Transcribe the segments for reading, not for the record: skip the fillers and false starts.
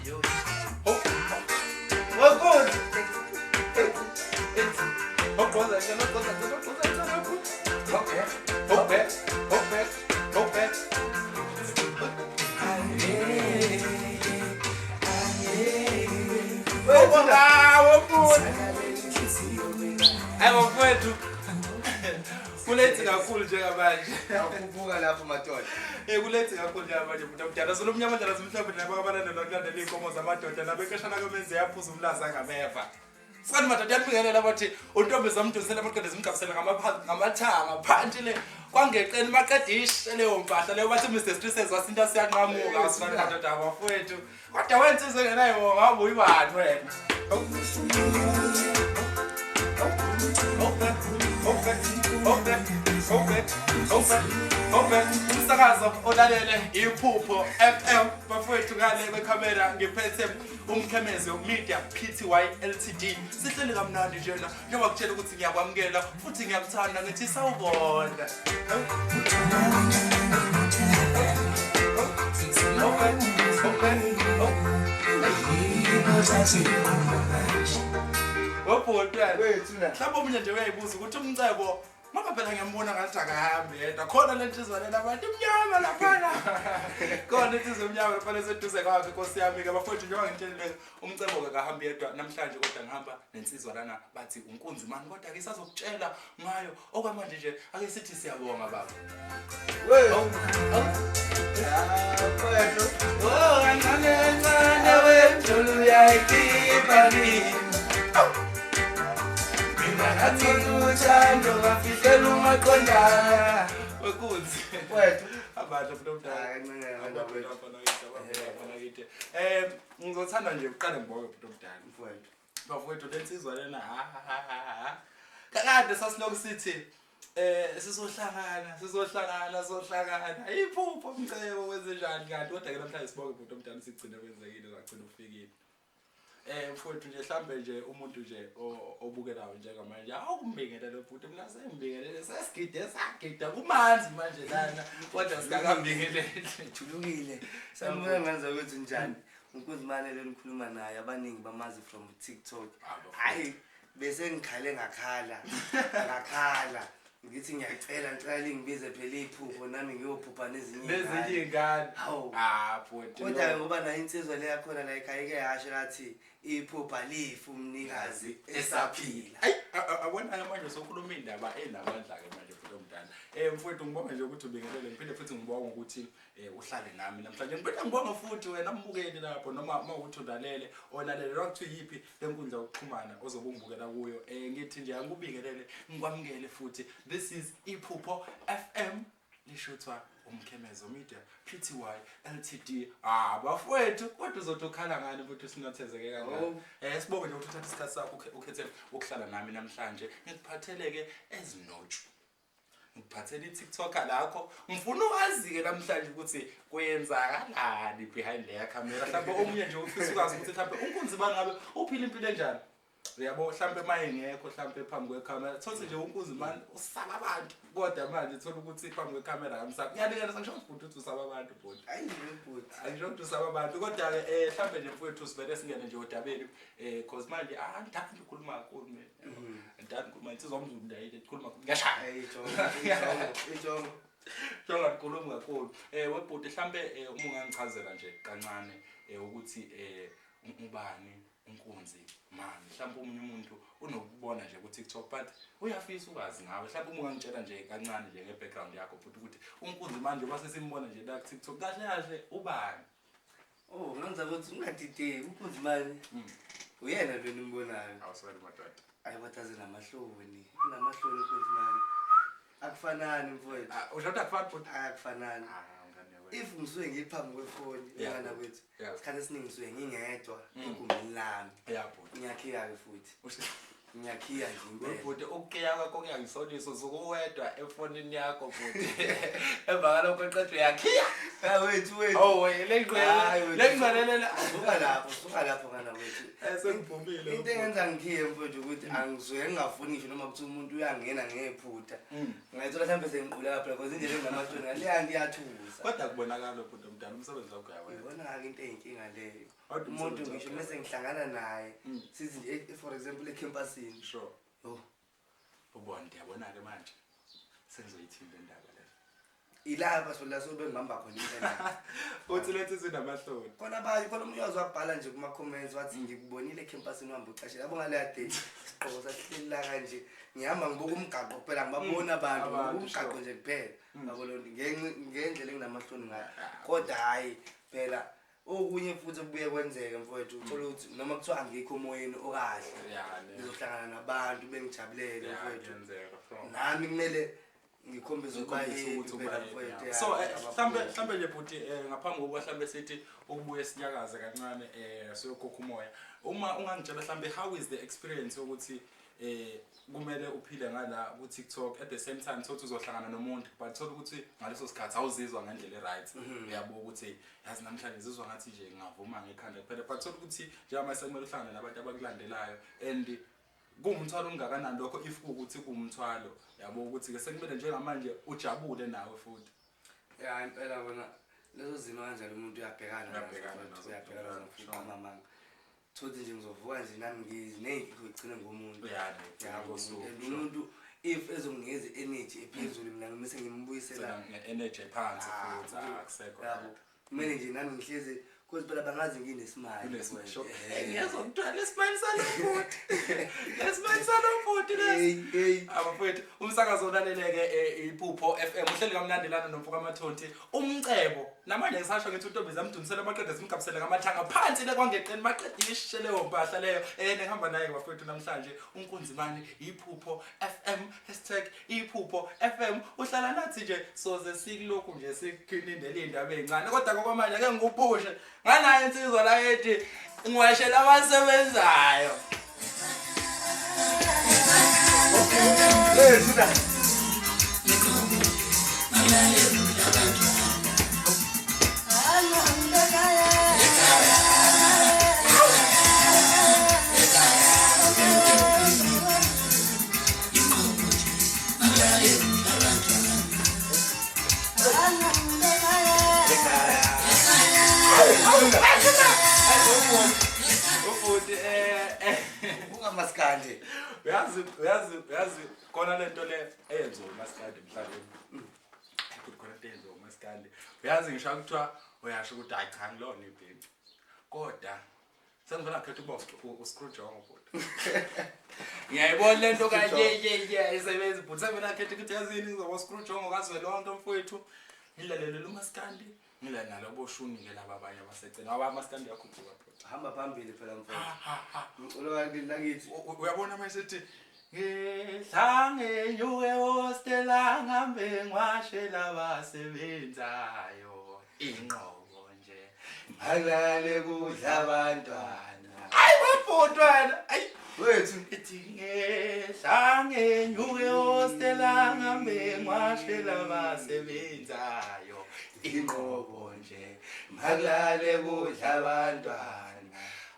yo. Oh God. Kulethi kakhulu njengamanje. Akubuka lapho madoda. Kulethi kakhulu njengamanje umuntu omdala. Solomnyama ndala simhlophe nabo abanana nokulandela inkomo zamadoda nabekeshana kwemenze yaphuza umlaza ngameva. Sani madoda yanibingelela bathi untombi zamdonsela amaqede zimgabisela ngamathanga phansi le kwangeqeni maqedishe leyo mpahla leyo bathi Mr Stresses wasinta siyanqamuka asifana madoda abafowethu. Kodwa wenze izengenayo ngabe uyibani wena? Okay. Umsakazo olalele iphupho FM bafowethu ngale kwekhamera ngiphethe umkhemezi Media Pty Ltd. Sihleli kamnandi njena njengoba kutshela ukuthi ngiyakwamukela futhi ngiyakuthanda ngithi sawubona. Waphothwa wethu na. Mhlawumbe umunye nje uyayibuza ukuthi umcebo maka phela ngiyambona ngathi akahambe yedwa khona le ntizwa lena abantu umnyama laphana khona intizwa umnyama laphana seduze kwakhe Nkosi yami ke bafowethu njengoba ngitshelile umcebo ke akahambi yedwa namhlanje kodwa ngihamba nensizwa lana bathi unkunzi mani kodwa ke isazokutshela ngayo okwamanje nje ake sithi siyabonga baba kancane wethu uyayikhipha ni Ngathi uthando ngafihlela umaqonda wekunzi wethu abantu bomdala ngizothanda nje uqale ngibonge umuntu omdala mfowethu bafowethu lensizwa lena kakade sasiloko sithi sizohlangana iphupho umcebo wenze njani kanti kodwa ke namhlanje sibonge umuntu omdala sigcine kwenzekile ngagcina ufikile mfowethu nje mhlambe nje umuntu nje obukelayo njengamanje awukumbingelela lo bhuti mina sengibingelele sagida kumanzi manje lana kodwa sikakambingelele Julukile sanibona ngenza ukuthi njani unkuzimane lenikhuluma naye abaningi bamazi from TikTok hayi bese ngikhale ngakhala ngithi ngiyacela ngibize phela iphupho nami ngiyophupha nezinye ingane bhuti kodwa ngoba nayo insizwa le yakhona la ekhaya ike yasho lathi iphupha lifu umnikazi esaphila awona manje sokhuluma indaba enamandla ke manje futhi omdala mfowethu ngibonga nje ukuthi ubingelele ngiphinde futhi ngibonga ukuthi uhlale nami namhlanje ngiphinde ngibonga futhi wena mbukeli lapho noma mawuthi udlalele olalele ukuthi yipi lenkundla yokuxhumana ozobumbukela kuyo ngithi nje angikubingelele ngikwamukele futhi this is iphupho FM lishuthwa umkhemezo Media Pty Ltd. Bafowethu kodwa uzotokhala ngani futhi sinathezeke kangaka sibonge nje ukuthatha isikhathi sakho ukhethe ukuhlala nami namhlanje ngikuphathele ke ezinotshu ngiphathele iTikTok lakho ngifuna ukwazi ke namhlanje ukuthi kuyenzakalani behind le camera mhlawumbe omunye nje ufisa ukwazi ukuthi mhlawumbe unkunzi bangabe uphila impilo enjani uyabo mhlawumbe mayengekho mhlawumbe phambi kwecamera thothi nje unkunzi manje usaba abantu kodwa manje thola ukuthi phambi kwecamera ngamsaka ngiyanikela sangisho ukuthi usaba abantu bhuti ayisho ukuthi usaba abantu kodwa ke mhlawumbe nje mfowethu sivele singene nje odabeni cause manje angithandi ukukhuluma kakhulu mina ngithanda ukukhuluma insizwa omzulu ndayile ukukhuluma ngiyashaya ijongo jonga ukukhuluma kakhulu webhuti mhlawumbe uma ungangichazela nje kancane ukuthi ubani unkunzi manje mhlawumbe umunye umuntu unokubona nje ku TikTok but uyafisa ukwazi ngawe mhlawumbe uma ungangitshela nje kancane nje ngebackground yakho futhi ukuthi unkunzi manje base simbona nje la ku TikTok kahle ubani ngenza ukuthi ungadideki unkunzi manje uyena lo nimbonayo awuswali madoda ayibataze namahloni unamahloni unkunzi manje akufanani mfowethu usho ukuthi akufani futhi akufanani if ngisuke ngiphambi kwefoni ngana kwethu isikhathi esiningi ngisuke ngingedwa egumbini lami ngiyakhiya ke futhi ngiyakhiya nje impela futhi ukukiya kwakho kuyangisoliso uzukuwedwa efonini yakho futhi emva kalokho eqedwe yakhiya wethu lengqwelelela suka lapho ngana kwethu sengiphumile into engenza ngikhiye mfowethu ukuthi angisuke ngingafuni ngisho noma kuthi umuntu uyangena ngephutha ngayithola mhlambe sengiqula phela because indlela enginamahloni ngale yantiyathusa kodwa kubonakala futhi umntana umsebenzi wakho uyawena ubona into eyinkinga leyo umuntu ngisho mase ngihlangana naye sithi for example ecampusini sure ubona ndiyabona ke manje sengizoyithinta indaba le ilapha sola sobe ngihamba khona internet uthi lethe sinamahloni khona abanye khona umnyozo wabhala nje kuma comments wathi ngikubonile ecampusini uhamba ucashela yabo ngale yade isiqoko sahleli la kanje ngihamba ngibuka umgaqo kuphela ngibabona abantu umgaqo nje kuphela yabo lo ngendlela enginamahloni ngayo kodwa hayi phela okunye futhi obuye kwenzeke mfowethu uthola ukuthi noma kuthiwa angikho moyeni okahle ngizohlangana nabantu bengijabulele mfowethu nami kumele ngikhombisa ukuthi mfowethu so mhlambe nje bhuti ngaphambi kokuba mhlambe sithi ukubuye sinyakaze kancane soyokhokha umoya uma ungangitshela mhlambe how is the experience ukuthi kumele uphile ngala ku TikTok at the same time thothi uzohlangana nomuntu but thola ukuthi ngaleso sikhathi awuzizwa ngendlela eright uyabuka ukuthi yazi namhlanje ngizizwa ngathi nje ngavuma ngekhanda kuphela but thola ukuthi njengoba sekumele uhlangane nabantu abakulandelayo and kumthwalo ungakanani lokho if ukuthi kumthwalo yabo ukuthi ke sekumele njengamanje ujabule nawe futhi impela bona lezo zimo kanjalo umuntu uyabhekana nazo mama thothi nje ngizovuka nje nami ngizineki kugcina ngomuntu umuntu if ezonginikeza energy ephezulu mina ngimese ngimbuyisela energy phansi futhi akusekho yabo kumele nje nami ngihleze kuze phela bangazi nginesimali ngiyazokuthola lesimali salomfuthi lesimali salomfuthi les abafowethu umsakazo olaleleke iPhupho FM uhleli kamnandelana nomfuka amathonti umcebo namanje ngisasho ngithi uNtombiza amdumisela amaqedwe simgabisele ngamathanga phansi le kwangeqeni maqedwe ishishe leyo mpahla leyo ngihamba naye bafowethu namhlanje uNkunzimani iPhupho FM #iPhupho FM uhlala nathi nje soze sikulokhu nje sikhindele indaba ezincane kodwa ngokwamanje ake ngikuphushe nganayo insizwa la ethi ngiwashela abasebenzayo Maskandi uyazi khona lento le eyenziwa uMaskandi mhlawumbe khona into eyenziwa uMaskandi uyazi ngisho ukuthiwa uyasho ukuthi hayi cha ngilona ibheki kodwa sengivela khetha ukuba uScrooge ngobhuti ngiyayibona lento kanje isebenza but sengivela khetha ukuthi yazini ngizoba uScrooge ngokazwelonke mfowethu ngilalelele uMaskandi ngila nalobo shuni ke laba abanye abasecela abaMaskandi yakhuphuka futhi hamba phambili phela mfowethu lakithi uyabona manje sithi ngihlange nyuke hostela ngambe ngwashela abasebenzayo inqobo nje ngalale kudla abantwana ayi bafotwana ayi wethu ithi ngihlange nyuke hostela ngambe ngwashela abasebenzayo inqobo nje ngalale kudla abantwana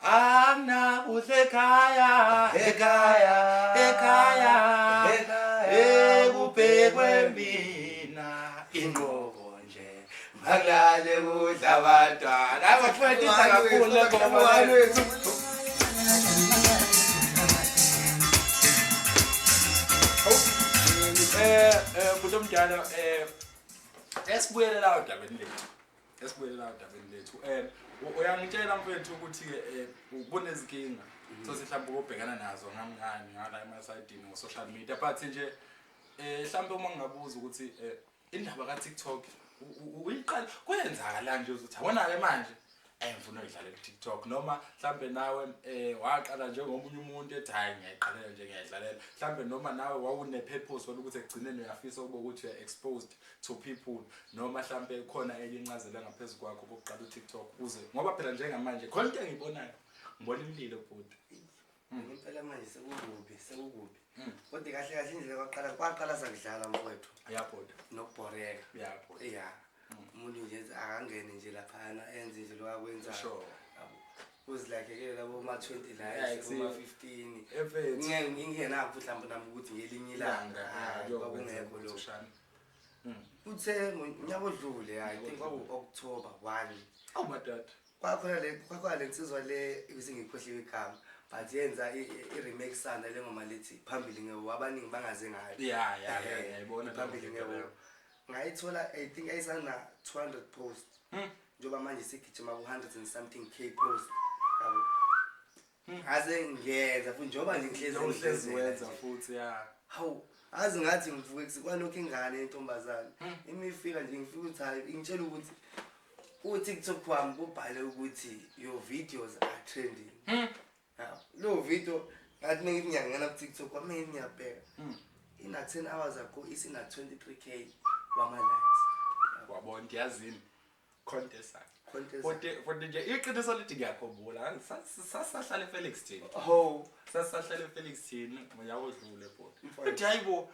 Ana usekhaya ekhaya ekubhekwe mina inqobo nje ngalale kudla abantwana abafundisa kakhulu ngoma wethu kutomdala esibuyele la udabeni lethu uyangitshela mfethu ukuthi ke kunezinkinga so mhlawumbe ubhekana nazo ngamngani ngala emasayidini ngo social media but nje mhlawumbe uma ngingabuza ukuthi indaba ka TikTok uyiqala kwenzakala nje uthi abona ke manje ngifuna ukudlala ku TikTok noma mhlambe nawe waqala njengomunye umuntu ethi hayi ngiyayiqalela nje ngiyadlalela mhlambe noma nawe wawune purpose ukuthi ekugcineni uyafisa ukuba ukuthi you are exposed to people noma mhlambe khona enye incazelo ngaphezulu kwakho bokuqala uTikTok uze ngoba phela njengamanje khona into engiyibonayo ngibona imlilo futhi impela manje sekukubi kodwa kahle indlela kwaqala sakudlala mfowethu ayabhoda nokubhoreka yabhoda umuntu nje akangene nje laphana enze nje lokwenza uzilakekele labo ma 20 la kuma 15 ngingena mhlawumbe nami ukuthi ngelinye ilanga kwakungekho lo uthe unyaka odlule I think kwaku October 1 awu madad kwakhona le nsizwa le ngikhohliwe igama but yenza i-remake sanda le ngoma lethi phambili ngewo abaningi bangaze ngayo yayibona phambili ngewo ngayithola I think ayisana 200 post njoba manje sigijima ku 100 and something k post yabo aze ngiyenza futhi njoba nje ngihlezi wenza futhi hawu azi ngathi ngivuke sikwalokho ingane intombazane imifika nje ngifika ukuthi hayi ingitshela ukuthi TikTok wami kubhale ukuthi your videos are trending lo video ngathi ngiyangena ku TikTok kwami ngiyabheka ina 10 hours ago isina 23k wama likes wabona ngiyazini contest kodwa nje iqiniso lithi ngiyakhumbula sasahlala eFelix thini sasahlala eFelix thini uyawodlule bho ethi hayibo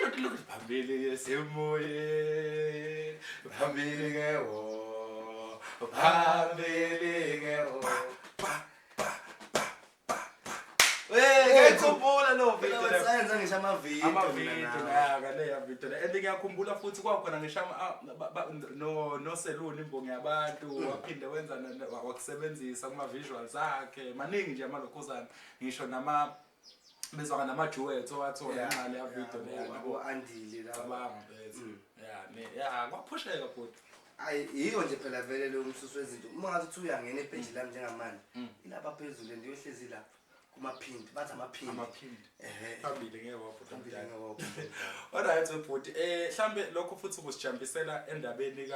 ndothi lokhu phambili yesemoye phambili ngewo phambili ngewo ngiyakhumbula lo video sayenza ngisho amavideo ngaleya video and ngiyakhumbula futhi kwakhona ngisho no Seluni imbongi yabantu waphinde wenza wakusebenzisa kuma visuals akhe maningi nje amalokhuzana ngisho nama bezwa nama duets owathola imali ya video leyo andile labanga kwaphusheka futhi yiyo nje phela vele lo msusu wezinto uma ngathi uyangena epage lami njengamanje ilapha phezulu ndiyohlezi lapha kumaphindi bathi amaphindi phambili ngewo futhi alright futhi mhlambe lokho futhi kusijambisela endabeni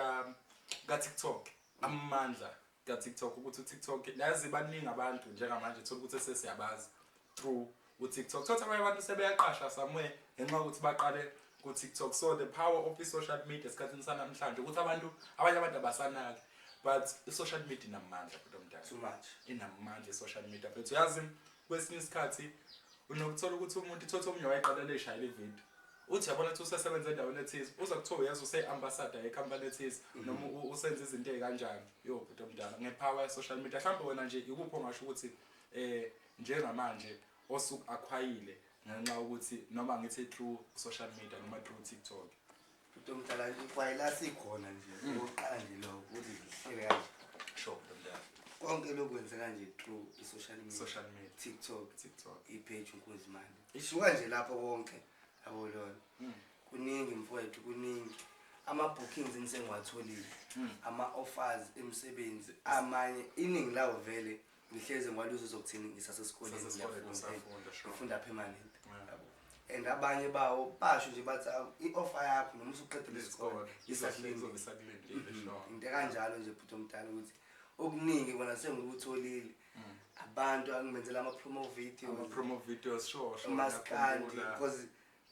ka TikTok amandla ka TikTok ukuthi TikTok yazi baningi abantu njengamanje thola ukuthi sesiyabazi through uTikTok thola abanye abantu sebeyaqasha somewhere ngenxa ukuthi baqale ku TikTok so the power of social media esikhathini sanamhlanje ukuthi abanye abantu abasanaki but social media inamandla futhi omdala too much inamandla social media but uyazi kwesinye isikhathi unokuthola ukuthi umuntu ithothe omnye wayeqala leshayile ivideo uthi yabona ukuthi usesebenza endaweni ethize uza kuthiwa uyazi use-ambassador yecompany ethize noma usenza izinto ey'kanjani bhuti omdala ngepower ye-social media mhlawumbe wena nje ikuphi ongasho ukuthi njengamanje osuku akhwayile ngenxa ukuthi noma ngithi through social media noma through TikTok bhuti omdala ikwayela sikhona nje oqala nje lokho ukuthi zihlele kanje sure bhuti omdala konke lokwenzeka nje through social media TikTok ipage uNkunzimani ishuka nje lapho konke yabo lona kuningi mfowethu kuningi ama bookings engisengiwatholile ama offers emsebenzi amanye iningi lawo vele ngihleze ngwaluzo zokuthini ngisasesikoleni ngifunda permanent yabo and abanye bawo basho nje bathi i-offer yakho noma usuqedile isikole isahleli into kanjalo nje bhuti omdala ukuthi okuningi kona sengikutholile abantu angimenzela ama-promo videos sure maskandi because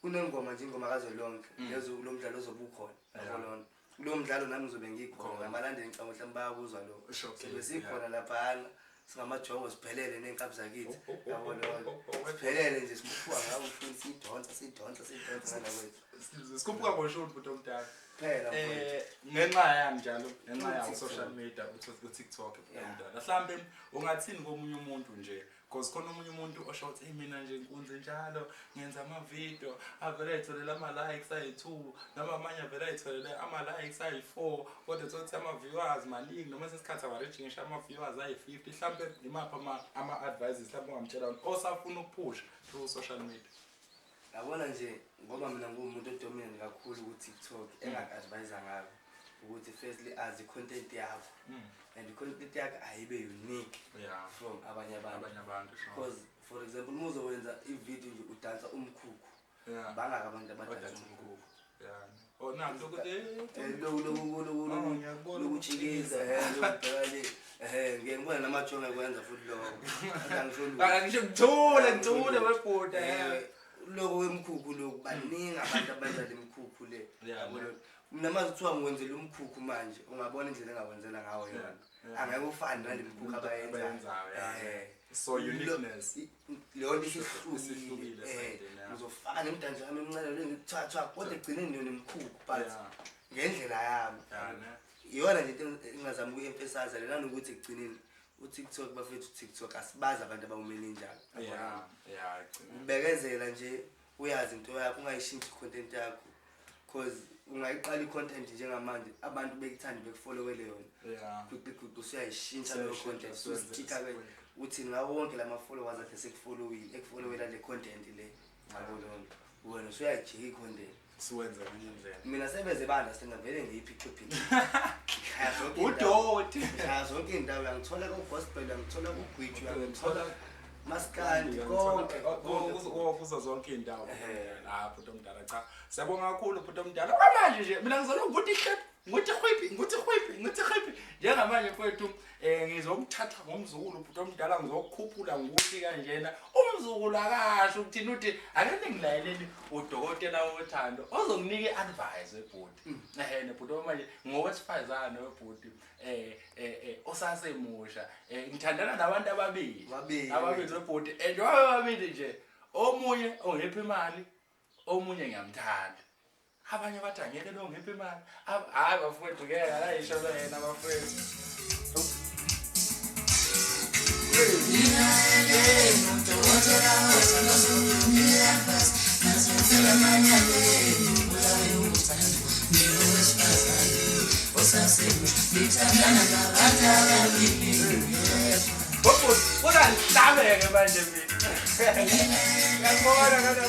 kunengoma nje ingoma kazwelonke lezo lo mdlalo ozobe ukhona yabona lo mdlalo nami ngizobe ngikhona ngamalandeli ngicabanga mhlawumbe bayakuzwa lokho sobe sikhona laphana singamajongo siphelele nenkabi zakithi yabona siphelele nje sikhuphuka ngawo futhi sidonsa ngalakwethu sikhuphuka ngosho bhuti omdala phela ngenxa yami njalo ngenxa yawo social media uTikTok omdala mhlambe ungathini komunye umuntu nje because khona omunye umuntu osho ukuthi mina nje inkunzi njalo ngenza ama video avele ayitholela ama likes ayi2 noma amanye avele ayitholela ama likes ayi4 kodwa thothi ama viewers maningi noma sesikhathi aba reaching ngisho ama viewers ayi50 mhlambe imapha ama advices mhlambe ungamtshela osafuna ukuphusha through social media yabona nje ngoba mina ngumuntu odominant kakhulu ku TikTok enga-advise ngabo ukuthi firstly azi content yakho and content yakho ayibe unique from abanye abantu because for example muzo wenza i-video nje udansa umkhukhu bangaka abantu abadansa umkhukhu nanto ukuthi lokujikiza ngiyengibona namajonga kwenza futhi lokho angisho ngithule webhuda lokho wemkhukhu lokho baningi abantu abenza lemkhukhu le yabona mina manje kuthiwa ngiwenzela umkhukhu manje ungabona indlela engawenzela ngawo yona angeke ufane nalemkhukhu abayenzayo so uniqueness leyo nto isihlukile ngizofaka nemdanso yami emncane le ngithathwa kodwa egcineni yona nemkhukhu but ngendlela yami iyona nje into engazama ukuemphasize lena nokuthi egcineni uTikTok bafethu uTikTok asibazi abantu abawumeni njalo ubekezela nje uyazi into yakho ungayishintsha content yakho because ungayiqala i-content njengamanje abantu bekithanda bekufollowele yona Yeah. quickly usuyayishintsha leyo content usitika-ke uthi ngawo wonke lama-followers akhe ekufollowela le content le yabona wena usuyayijika i-content siwenze kwenye indlela. mina sebeze ba-understanda vele ngiyiphichiphichi Udoti. ngiyaya zonke iy'ndawo uyangithola ku-gospel uyangithola kugwiji uyangithola maskandi konke kuzo zonke iy'ndawo bhuti omdala cha siyabonga kakhulu bhuti omdala okwamanje nje mina ngizolwa nguthi hwiphi njengamanje mfowethu ngizomthatha ngomzukulu bhuti omdala ngizokukhuphula ngukuthi kanjena umzukulu akasho ukuthini uthi ake ningilayeleni udokotela wothando ozonginika i-advice webhuti nebhuti manje ngowesifazane webhuti osasemusha ngithandana nabantu ababili webhuti and wababili nje omunye ongipha imali omunye ngiyamthanda abanye bathi angeke lo ngipha imali hayi bafowethu ke ayisho yena bafowethu Ukangihlabeke manje mina. Ngiyabona kana